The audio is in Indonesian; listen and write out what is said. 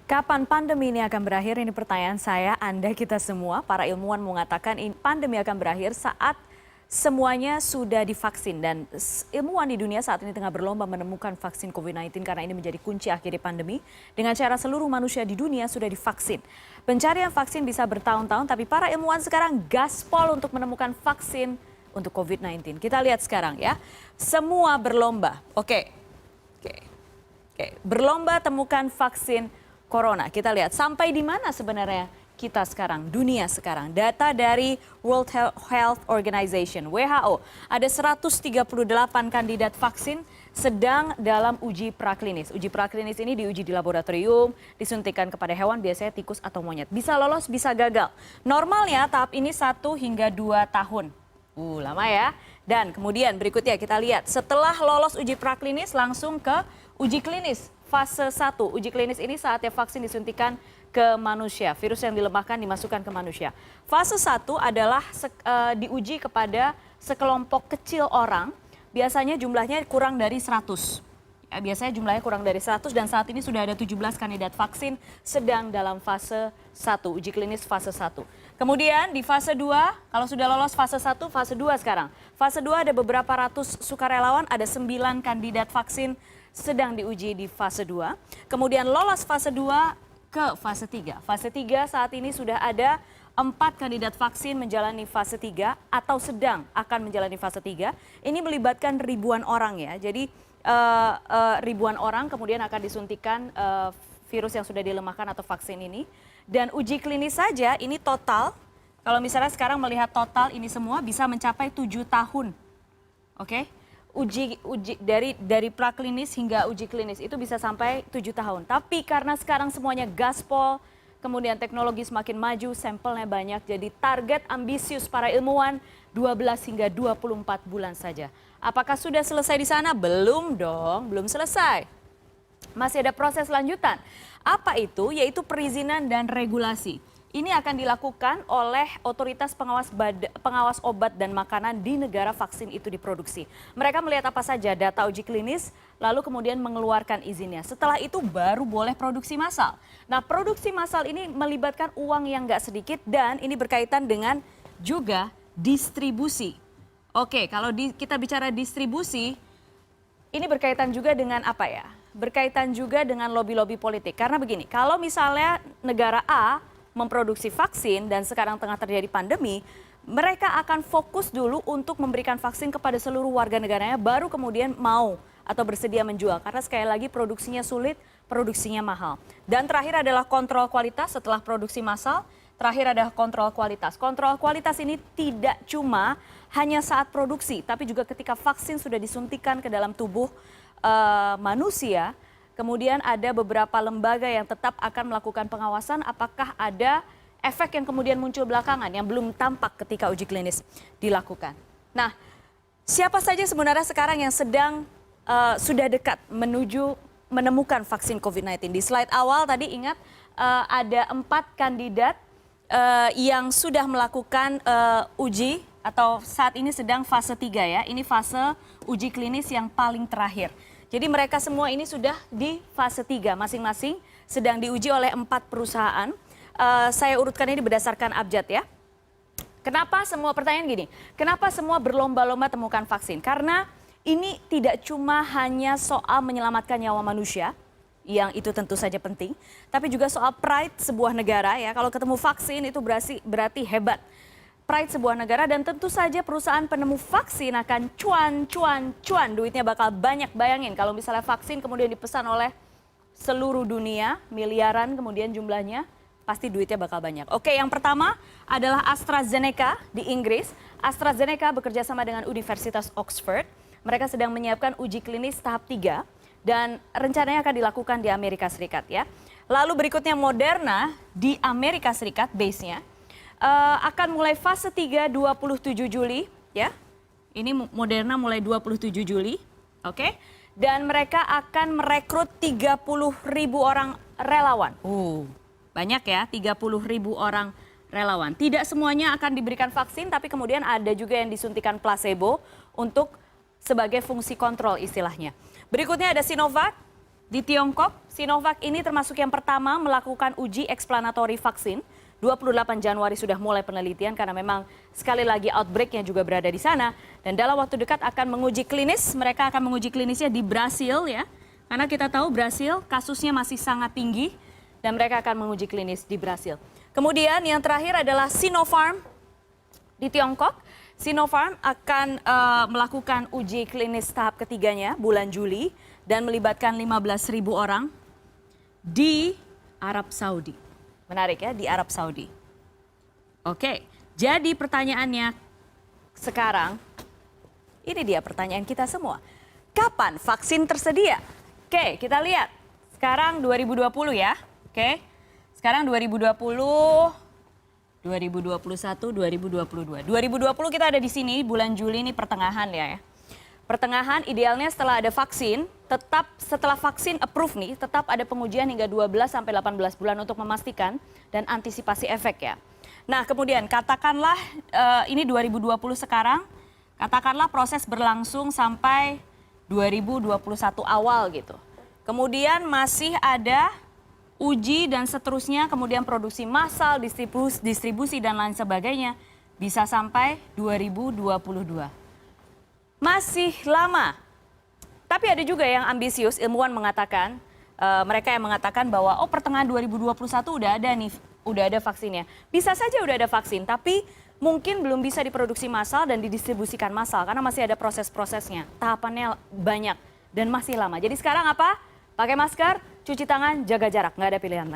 Kapan pandemi ini akan berakhir? Ini pertanyaan saya, Anda, kita semua. Para ilmuwan mengatakan pandemi akan berakhir saat semuanya sudah divaksin. Dan ilmuwan di dunia saat ini tengah berlomba menemukan vaksin COVID-19 karena ini menjadi kunci akhiri pandemi. Dengan cara seluruh manusia di dunia sudah divaksin. Pencarian vaksin bisa bertahun-tahun, tapi para ilmuwan sekarang gaspol untuk menemukan vaksin untuk COVID-19. Kita lihat sekarang ya. Semua berlomba. Oke. Berlomba temukan vaksin Corona. Kita lihat sampai di mana sebenarnya kita sekarang, dunia sekarang. Data dari World Health Organization, WHO, ada 138 kandidat vaksin sedang dalam uji praklinis. Uji praklinis ini diuji di laboratorium, disuntikan kepada hewan, biasanya tikus atau monyet. Bisa lolos, bisa gagal. Normalnya tahap ini 1 hingga 2 tahun. Lama ya. Dan kemudian berikutnya kita lihat, setelah lolos uji praklinis langsung ke uji klinis. Fase 1, uji klinis ini saatnya vaksin disuntikan ke manusia. Virus yang dilemahkan dimasukkan ke manusia. Fase 1 adalah diuji kepada sekelompok kecil orang. Biasanya jumlahnya kurang dari 100. Ya, biasanya jumlahnya kurang dari 100 dan saat ini sudah ada 17 kandidat vaksin sedang dalam fase 1, uji klinis fase 1. Kemudian di fase 2, kalau sudah lolos fase 1, fase 2 sekarang. Fase 2 ada beberapa ratus sukarelawan, ada 9 kandidat vaksin sedang diuji di fase 2. Kemudian lolos fase 2 ke fase 3. Fase 3 saat ini sudah ada 4 kandidat vaksin menjalani fase 3 atau sedang akan menjalani fase 3. Ini melibatkan ribuan orang ya. Jadi ribuan orang kemudian akan disuntikan virus yang sudah dilemahkan atau vaksin ini. Dan uji klinis saja ini total, kalau misalnya sekarang melihat total ini semua bisa mencapai 7 tahun. Oke? Uji dari praklinis hingga uji klinis itu bisa sampai 7 tahun. Tapi karena sekarang semuanya gaspol, kemudian teknologi semakin maju, sampelnya banyak, jadi target ambisius para ilmuwan 12 hingga 24 bulan saja. Apakah sudah selesai di sana? Belum dong, belum selesai. Masih ada proses lanjutan. Apa itu? Yaitu perizinan dan regulasi. Ini akan dilakukan oleh otoritas pengawas obat dan makanan di negara vaksin itu diproduksi. Mereka melihat apa saja data uji klinis, lalu kemudian mengeluarkan izinnya. Setelah itu baru boleh produksi massal. Nah, produksi massal ini melibatkan uang yang nggak sedikit dan ini berkaitan dengan juga distribusi. Oke, kalau kita bicara distribusi, ini berkaitan juga dengan apa ya? Berkaitan juga dengan lobby-lobby politik. Karena begini, kalau misalnya negara A memproduksi vaksin dan sekarang tengah terjadi pandemi, mereka akan fokus dulu untuk memberikan vaksin kepada seluruh warga negaranya, baru kemudian mau atau bersedia menjual. Karena sekali lagi produksinya sulit, produksinya mahal. Dan terakhir adalah kontrol kualitas setelah produksi massal, terakhir adalah kontrol kualitas. Kontrol kualitas ini tidak cuma hanya saat produksi, tapi juga ketika vaksin sudah disuntikan ke dalam tubuh manusia. Kemudian ada beberapa lembaga yang tetap akan melakukan pengawasan apakah ada efek yang kemudian muncul belakangan yang belum tampak ketika uji klinis dilakukan. Nah, siapa saja sebenarnya sekarang yang sedang sudah dekat menemukan vaksin COVID-19? Di slide awal tadi ingat ada 4 kandidat yang sudah melakukan uji atau saat ini sedang fase 3 ya. Ini fase uji klinis yang paling terakhir. Jadi mereka semua ini sudah di fase 3 masing-masing sedang diuji oleh 4 perusahaan. Saya urutkan ini berdasarkan abjad ya. Kenapa semua pertanyaan gini? Kenapa semua berlomba-lomba temukan vaksin? Karena ini tidak cuma hanya soal menyelamatkan nyawa manusia, yang itu tentu saja penting, tapi juga soal pride sebuah negara ya. Kalau ketemu vaksin itu berarti hebat. Pride sebuah negara dan tentu saja perusahaan penemu vaksin akan cuan. Duitnya bakal banyak, bayangin kalau misalnya vaksin kemudian dipesan oleh seluruh dunia, miliaran kemudian jumlahnya, pasti duitnya bakal banyak. Oke, yang pertama adalah AstraZeneca di Inggris. AstraZeneca bekerja sama dengan Universitas Oxford. Mereka sedang menyiapkan uji klinis tahap 3 dan rencananya akan dilakukan di Amerika Serikat ya. Lalu berikutnya Moderna di Amerika Serikat base-nya. Akan mulai fase 3 27 Juli ya. Ini Moderna mulai 27 Juli. Oke. Dan mereka akan merekrut 30.000 orang relawan. Banyak ya, 30.000 orang relawan. Tidak semuanya akan diberikan vaksin, tapi kemudian ada juga yang disuntikan placebo untuk sebagai fungsi kontrol istilahnya. Berikutnya ada Sinovac di Tiongkok, Sinovac ini termasuk yang pertama melakukan uji eksplanatori vaksin. 28 Januari sudah mulai penelitian karena memang sekali lagi outbreak-nya juga berada di sana. Dan dalam waktu dekat akan menguji klinis, mereka akan menguji klinisnya di Brasil ya. Karena kita tahu Brasil kasusnya masih sangat tinggi dan mereka akan menguji klinis di Brasil. Kemudian yang terakhir adalah Sinopharm di Tiongkok. Sinopharm akan melakukan uji klinis tahap ketiganya bulan Juli dan melibatkan 15.000 orang di Arab Saudi. Menarik ya, di Arab Saudi. Oke, jadi pertanyaannya sekarang, ini dia pertanyaan kita semua. Kapan vaksin tersedia? Oke, kita lihat. Sekarang 2020 ya. Oke, sekarang 2020, 2021, 2022. 2020 kita ada di sini, bulan Juli ini pertengahan ya. Pertengahan idealnya setelah ada vaksin, tetap setelah vaksin approve nih, tetap ada pengujian hingga 12 sampai 18 bulan untuk memastikan dan antisipasi efek ya. Nah kemudian katakanlah ini 2020 sekarang, katakanlah proses berlangsung sampai 2021 awal gitu. Kemudian masih ada uji dan seterusnya, kemudian produksi massal, distribusi dan lain sebagainya, bisa sampai 2022. Masih lama, tapi ada juga yang ambisius, ilmuwan mengatakan, mereka yang mengatakan bahwa pertengahan 2021 udah ada vaksinnya. Bisa saja udah ada vaksin, tapi mungkin belum bisa diproduksi massal dan didistribusikan massal karena masih ada proses-prosesnya, tahapannya banyak dan masih lama. Jadi sekarang apa? Pakai masker, cuci tangan, jaga jarak, nggak ada pilihan lain.